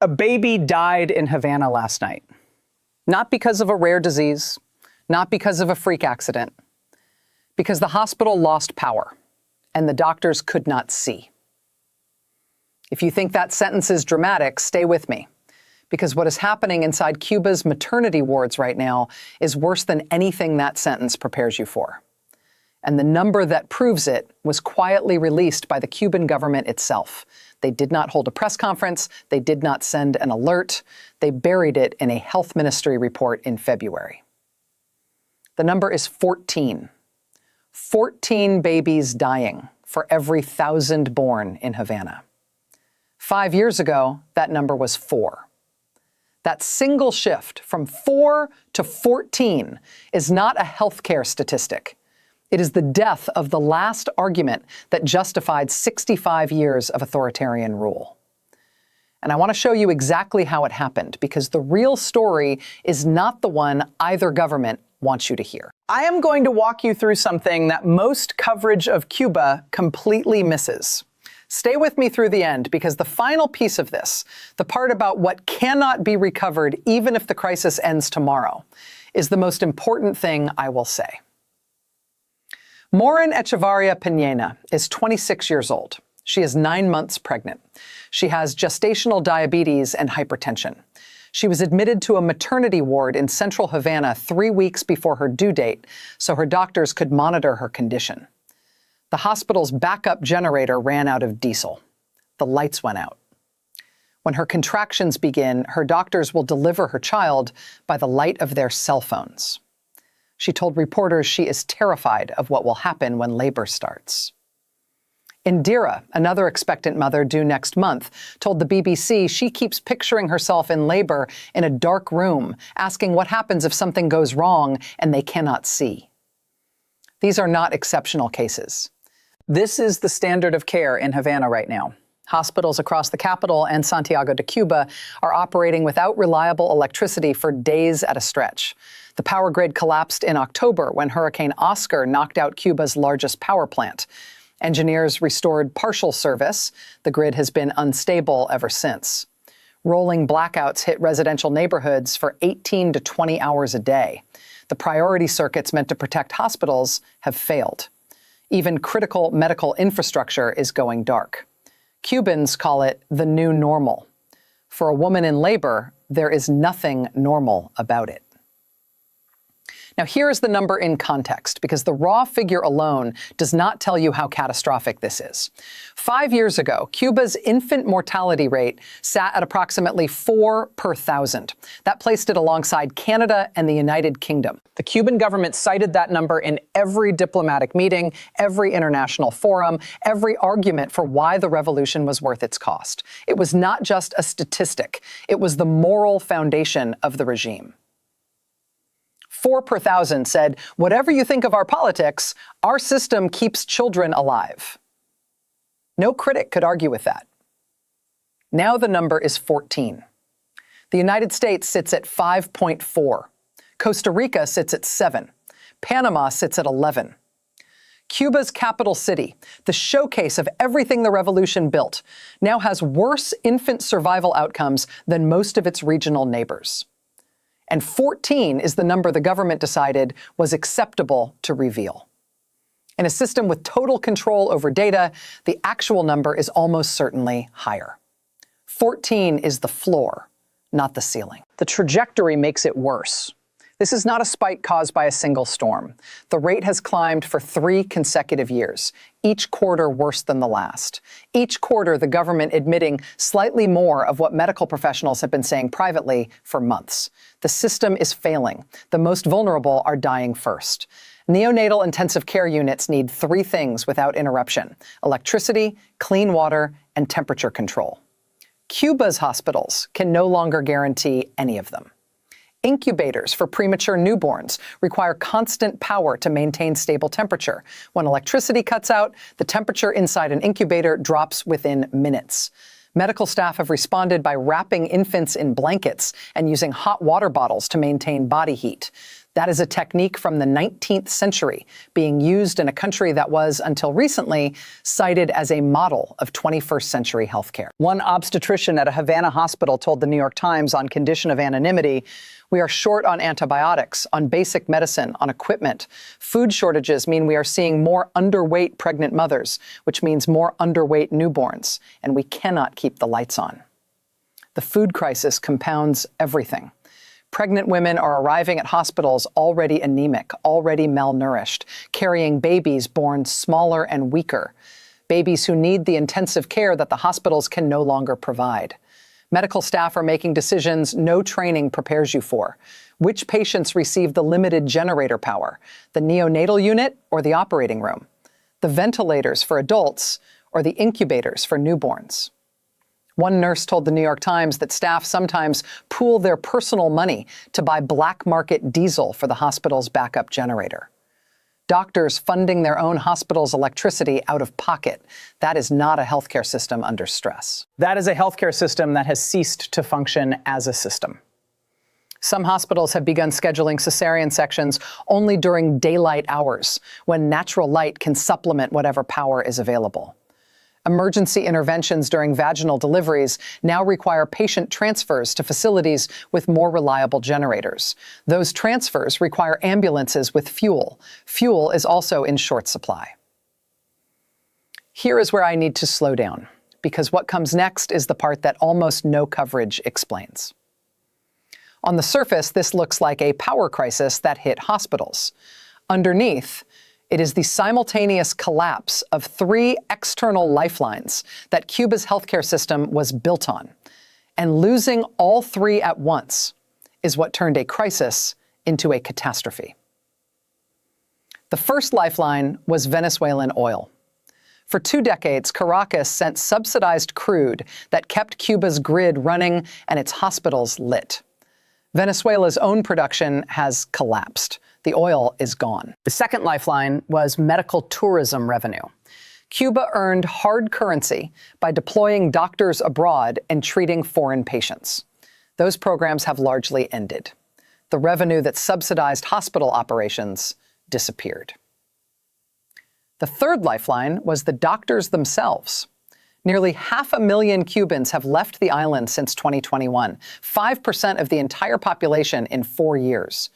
A baby died in Havana last night. Not because of a rare disease, not because of a freak accident, because the hospital lost power and the doctors could not see. If you think that sentence is dramatic, stay with me, because what is happening inside Cuba's maternity wards right now is worse than anything that sentence prepares you for. And the number that proves it was quietly released by the Cuban government itself. They did not hold a press conference. They did not send an alert. They buried it in a health ministry report in February. The number is 14. 14 babies dying for every 1,000 born in Havana. 5 years ago, that number was 4. That single shift from 4 to 14 is not a healthcare statistic. It is the death of the last argument that justified 65 years of authoritarian rule. And I want to show you exactly how it happened, because the real story is not the one either government wants you to hear. I am going to walk you through something that most coverage of Cuba completely misses. Stay with me through the end, because the final piece of this, the part about what cannot be recovered even if the crisis ends tomorrow, is the most important thing I will say. Moren Echevarria Pinena is 26 years old. She is 9 months pregnant. She has gestational diabetes and hypertension. She was admitted to a maternity ward in central Havana 3 weeks before her due date, so her doctors could monitor her condition. The hospital's backup generator ran out of diesel. The lights went out. When her contractions begin, her doctors will deliver her child by the light of their cell phones. She told reporters she is terrified of what will happen when labor starts. Indira, another expectant mother due next month, told the BBC she keeps picturing herself in labor in a dark room, asking what happens if something goes wrong and they cannot see. These are not exceptional cases. This is the standard of care in Havana right now. Hospitals across the capital and Santiago de Cuba are operating without reliable electricity for days at a stretch. The power grid collapsed in October when Hurricane Oscar knocked out Cuba's largest power plant. Engineers restored partial service. The grid has been unstable ever since. Rolling blackouts hit residential neighborhoods for 18 to 20 hours a day. The priority circuits meant to protect hospitals have failed. Even critical medical infrastructure is going dark. Cubans call it the new normal. For a woman in labor, there is nothing normal about it. Now, here is the number in context, because the raw figure alone does not tell you how catastrophic this is. 5 years ago, Cuba's infant mortality rate sat at approximately 4 per 1,000. That placed it alongside Canada and the United Kingdom. The Cuban government cited that number in every diplomatic meeting, every international forum, every argument for why the revolution was worth its cost. It was not just a statistic. It was the moral foundation of the regime. 4 per 1,000 said, whatever you think of our politics, our system keeps children alive. No critic could argue with that. Now the number is 14. The United States sits at 5.4. Costa Rica sits at 7. Panama sits at 11. Cuba's capital city, the showcase of everything the revolution built, now has worse infant survival outcomes than most of its regional neighbors. And 14 is the number the government decided was acceptable to reveal. In a system with total control over data, the actual number is almost certainly higher. 14 is the floor, not the ceiling. The trajectory makes it worse. This is not a spike caused by a single storm. The rate has climbed for 3 consecutive years, each quarter worse than the last. Each quarter, the government admitting slightly more of what medical professionals have been saying privately for months. The system is failing. The most vulnerable are dying first. Neonatal intensive care units need 3 things without interruption: electricity, clean water, and temperature control. Cuba's hospitals can no longer guarantee any of them. Incubators for premature newborns require constant power to maintain stable temperature. When electricity cuts out, the temperature inside an incubator drops within minutes. Medical staff have responded by wrapping infants in blankets and using hot water bottles to maintain body heat. That is a technique from the 19th century, being used in a country that was, until recently, cited as a model of 21st century healthcare. One obstetrician at a Havana hospital told the New York Times, on condition of anonymity, "We are short on antibiotics, on basic medicine, on equipment. Food shortages mean we are seeing more underweight pregnant mothers, which means more underweight newborns, and we cannot keep the lights on." The food crisis compounds everything. Pregnant women are arriving at hospitals already anemic, already malnourished, carrying babies born smaller and weaker, babies who need the intensive care that the hospitals can no longer provide. Medical staff are making decisions no training prepares you for. Which patients receive the limited generator power, the neonatal unit or the operating room, the ventilators for adults or the incubators for newborns? One nurse told the New York Times that staff sometimes pool their personal money to buy black market diesel for the hospital's backup generator. Doctors funding their own hospital's electricity out of pocket. That is not a healthcare system under stress. That is a healthcare system that has ceased to function as a system. Some hospitals have begun scheduling cesarean sections only during daylight hours, when natural light can supplement whatever power is available. Emergency interventions during vaginal deliveries now require patient transfers to facilities with more reliable generators. Those transfers require ambulances with fuel. Fuel is also in short supply. Here is where I need to slow down, because what comes next is the part that almost no coverage explains. On the surface, this looks like a power crisis that hit hospitals. Underneath, it is the simultaneous collapse of 3 external lifelines that Cuba's healthcare system was built on. And losing all 3 at once is what turned a crisis into a catastrophe. The first lifeline was Venezuelan oil. For 2 decades, Caracas sent subsidized crude that kept Cuba's grid running and its hospitals lit. Venezuela's own production has collapsed. The oil is gone. The second lifeline was medical tourism revenue. Cuba earned hard currency by deploying doctors abroad and treating foreign patients. Those programs have largely ended. The revenue that subsidized hospital operations disappeared. The third lifeline was the doctors themselves. Nearly 500,000 Cubans have left the island since 2021, 5% of the entire population in 4 years.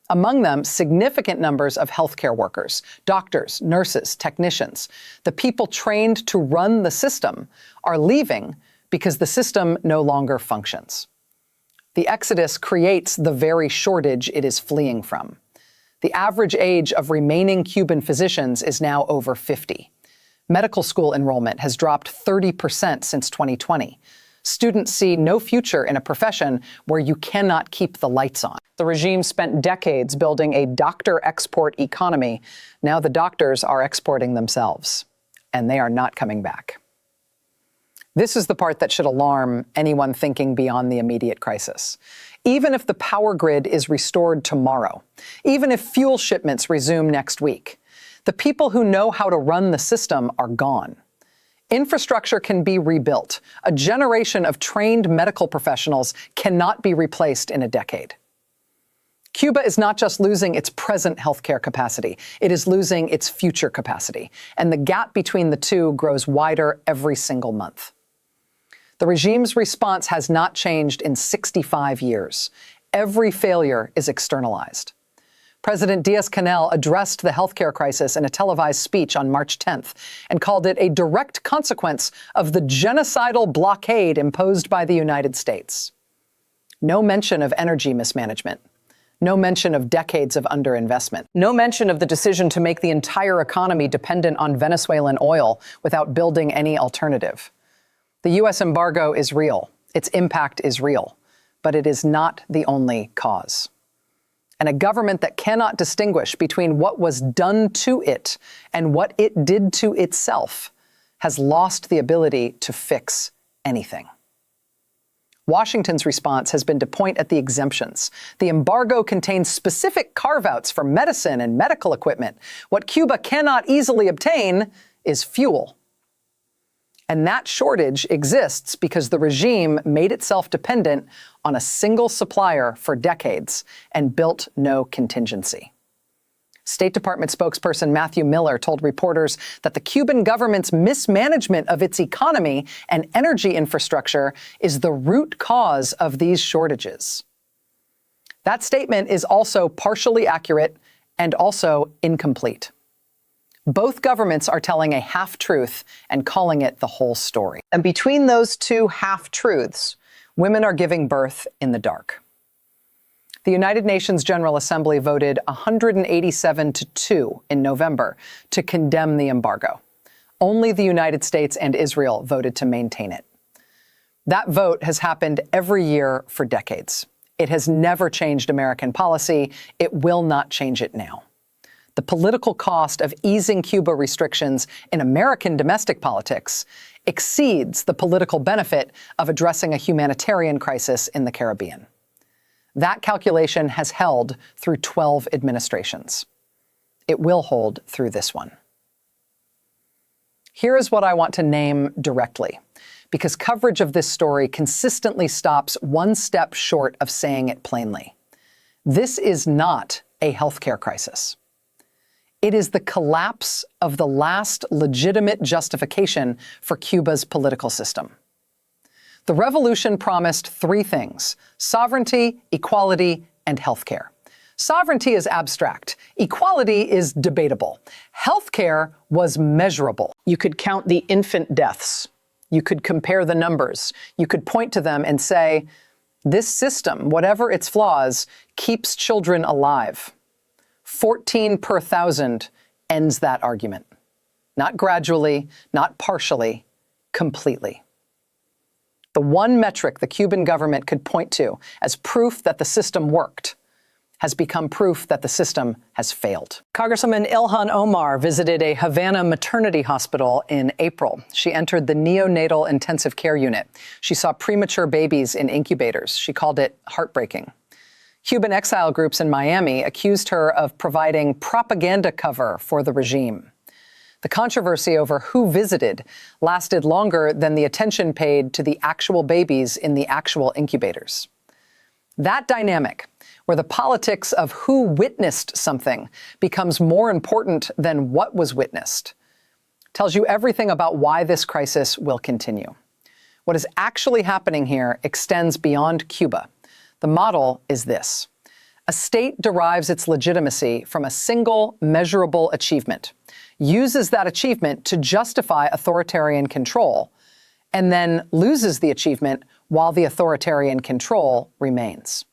Among them, significant numbers of healthcare workers, doctors, nurses, technicians. The people trained to run the system are leaving because the system no longer functions. The exodus creates the very shortage it is fleeing from. The average age of remaining Cuban physicians is now over 50. Medical school enrollment has dropped 30% since 2020. Students see no future in a profession where you cannot keep the lights on. The regime spent decades building a doctor export economy. Now the doctors are exporting themselves, and they are not coming back. This is the part that should alarm anyone thinking beyond the immediate crisis. Even if the power grid is restored tomorrow, even if fuel shipments resume next week, the people who know how to run the system are gone. Infrastructure can be rebuilt. A generation of trained medical professionals cannot be replaced in a decade. Cuba is not just losing its present healthcare capacity, it is losing its future capacity. And the gap between the two grows wider every single month. The regime's response has not changed in 65 years. Every failure is externalized. President Diaz-Canel addressed the healthcare crisis in a televised speech on March 10th and called it a direct consequence of the genocidal blockade imposed by the United States. No mention of energy mismanagement. No mention of decades of underinvestment. No mention of the decision to make the entire economy dependent on Venezuelan oil without building any alternative. The U.S. embargo is real. Its impact is real. But it is not the only cause. And a government that cannot distinguish between what was done to it and what it did to itself has lost the ability to fix anything. Washington's response has been to point at the exemptions. The embargo contains specific carve-outs for medicine and medical equipment. What Cuba cannot easily obtain is fuel. And that shortage exists because the regime made itself dependent on a single supplier for decades and built no contingency. State Department spokesperson Matthew Miller told reporters that the Cuban government's mismanagement of its economy and energy infrastructure is the root cause of these shortages. That statement is also partially accurate and also incomplete. Both governments are telling a half-truth and calling it the whole story. And between those two half-truths, women are giving birth in the dark. The United Nations General Assembly voted 187-2 in November to condemn the embargo. Only the United States and Israel voted to maintain it. That vote has happened every year for decades. It has never changed American policy. It will not change it now. The political cost of easing Cuba restrictions in American domestic politics exceeds the political benefit of addressing a humanitarian crisis in the Caribbean. That calculation has held through 12 administrations. It will hold through this one. Here is what I want to name directly, because coverage of this story consistently stops one step short of saying it plainly. This is not a healthcare crisis. It is the collapse of the last legitimate justification for Cuba's political system. The revolution promised three things: sovereignty, equality, and healthcare. Sovereignty is abstract. Equality is debatable. Healthcare was measurable. You could count the infant deaths. You could compare the numbers. You could point to them and say, this system, whatever its flaws, keeps children alive. 14 per 1,000 ends that argument. Not gradually, not partially, completely. The one metric the Cuban government could point to as proof that the system worked has become proof that the system has failed. Congresswoman Ilhan Omar visited a Havana maternity hospital in April. She entered the neonatal intensive care unit. She saw premature babies in incubators. She called it heartbreaking. Cuban exile groups in Miami accused her of providing propaganda cover for the regime. The controversy over who visited lasted longer than the attention paid to the actual babies in the actual incubators. That dynamic, where the politics of who witnessed something becomes more important than what was witnessed, tells you everything about why this crisis will continue. What is actually happening here extends beyond Cuba. The model is this: a state derives its legitimacy from a single measurable achievement, uses that achievement to justify authoritarian control, and then loses the achievement while the authoritarian control remains.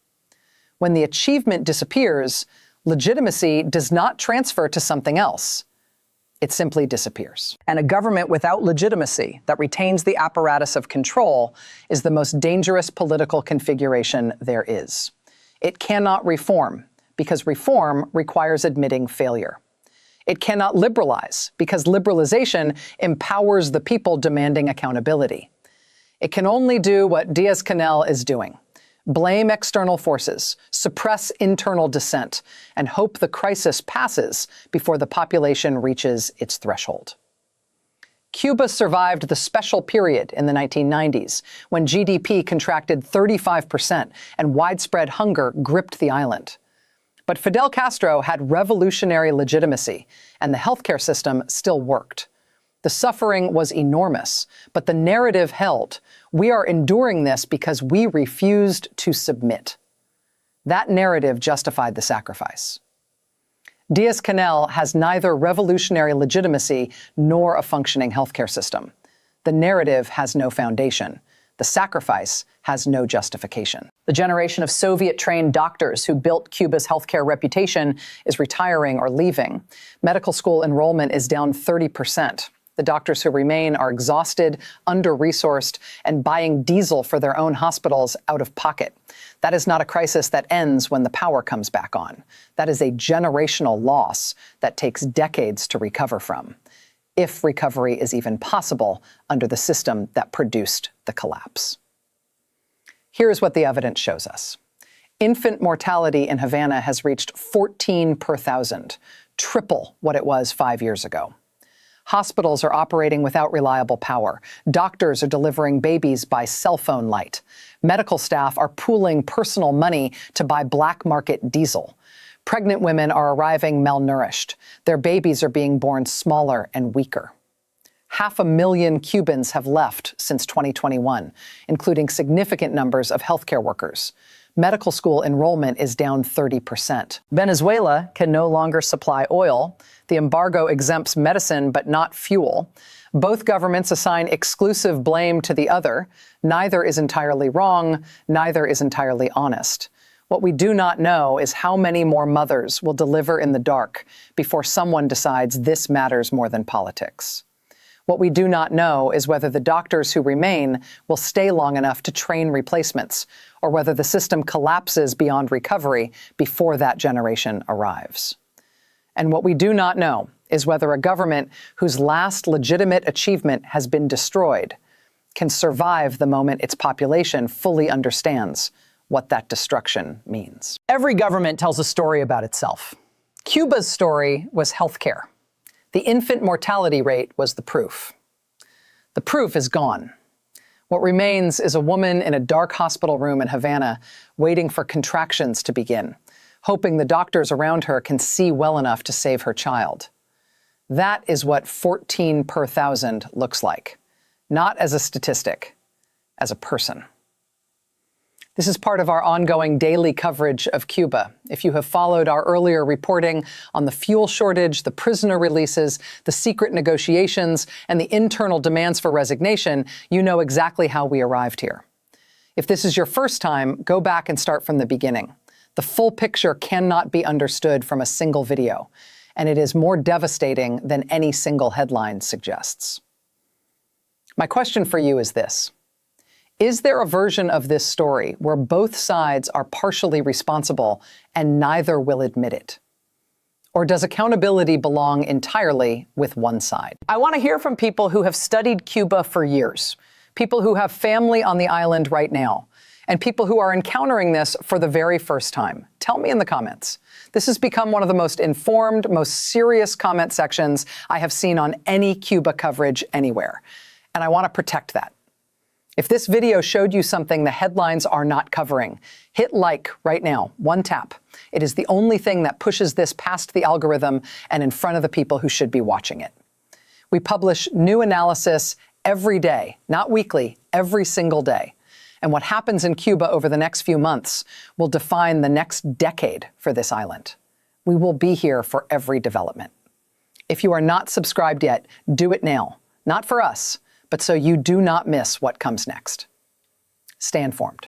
When the achievement disappears, legitimacy does not transfer to something else. It simply disappears. And a government without legitimacy that retains the apparatus of control is the most dangerous political configuration there is. It cannot reform, because reform requires admitting failure. It cannot liberalize, because liberalization empowers the people demanding accountability. It can only do what Diaz-Canel is doing: blame external forces, suppress internal dissent, and hope the crisis passes before the population reaches its threshold. Cuba survived the special period in the 1990s, when GDP contracted 35% and widespread hunger gripped the island. But Fidel Castro had revolutionary legitimacy, and the healthcare system still worked. The suffering was enormous, but the narrative held. We are enduring this because we refused to submit. That narrative justified the sacrifice. Diaz-Canel has neither revolutionary legitimacy nor a functioning healthcare system. The narrative has no foundation. The sacrifice has no justification. The generation of Soviet-trained doctors who built Cuba's healthcare reputation is retiring or leaving. Medical school enrollment is down 30%. The doctors who remain are exhausted, under-resourced, and buying diesel for their own hospitals out of pocket. That is not a crisis that ends when the power comes back on. That is a generational loss that takes decades to recover from, if recovery is even possible under the system that produced the collapse. Here's what the evidence shows us. Infant mortality in Havana has reached 14 per 1,000, triple what it was 5 years ago. Hospitals are operating without reliable power. Doctors are delivering babies by cell phone light. Medical staff are pooling personal money to buy black market diesel. Pregnant women are arriving malnourished. Their babies are being born smaller and weaker. 500,000 Cubans have left since 2021, including significant numbers of healthcare workers. Medical school enrollment is down 30%. Venezuela can no longer supply oil. The embargo exempts medicine but not fuel. Both governments assign exclusive blame to the other. Neither is entirely wrong. Neither is entirely honest. What we do not know is how many more mothers will deliver in the dark before someone decides this matters more than politics. What we do not know is whether the doctors who remain will stay long enough to train replacements, or whether the system collapses beyond recovery before that generation arrives. And what we do not know is whether a government whose last legitimate achievement has been destroyed can survive the moment its population fully understands what that destruction means. Every government tells a story about itself. Cuba's story was healthcare. The infant mortality rate was the proof. The proof is gone. What remains is a woman in a dark hospital room in Havana waiting for contractions to begin, hoping the doctors around her can see well enough to save her child. That is what 14 per 1,000 looks like, not as a statistic, as a person. This is part of our ongoing daily coverage of Cuba. If you have followed our earlier reporting on the fuel shortage, the prisoner releases, the secret negotiations, and the internal demands for resignation, you know exactly how we arrived here. If this is your first time, go back and start from the beginning. The full picture cannot be understood from a single video, and it is more devastating than any single headline suggests. My question for you is this. Is there a version of this story where both sides are partially responsible and neither will admit it? Or does accountability belong entirely with one side? I want to hear from people who have studied Cuba for years, people who have family on the island right now, and people who are encountering this for the very first time. Tell me in the comments. This has become one of the most informed, most serious comment sections I have seen on any Cuba coverage anywhere, and I want to protect that. If this video showed you something the headlines are not covering, hit like right now, one tap. It is the only thing that pushes this past the algorithm and in front of the people who should be watching it. We publish new analysis every day, not weekly, every single day. And what happens in Cuba over the next few months will define the next decade for this island. We will be here for every development. If you are not subscribed yet, do it now. Not for us, but so you do not miss what comes next. Stay informed.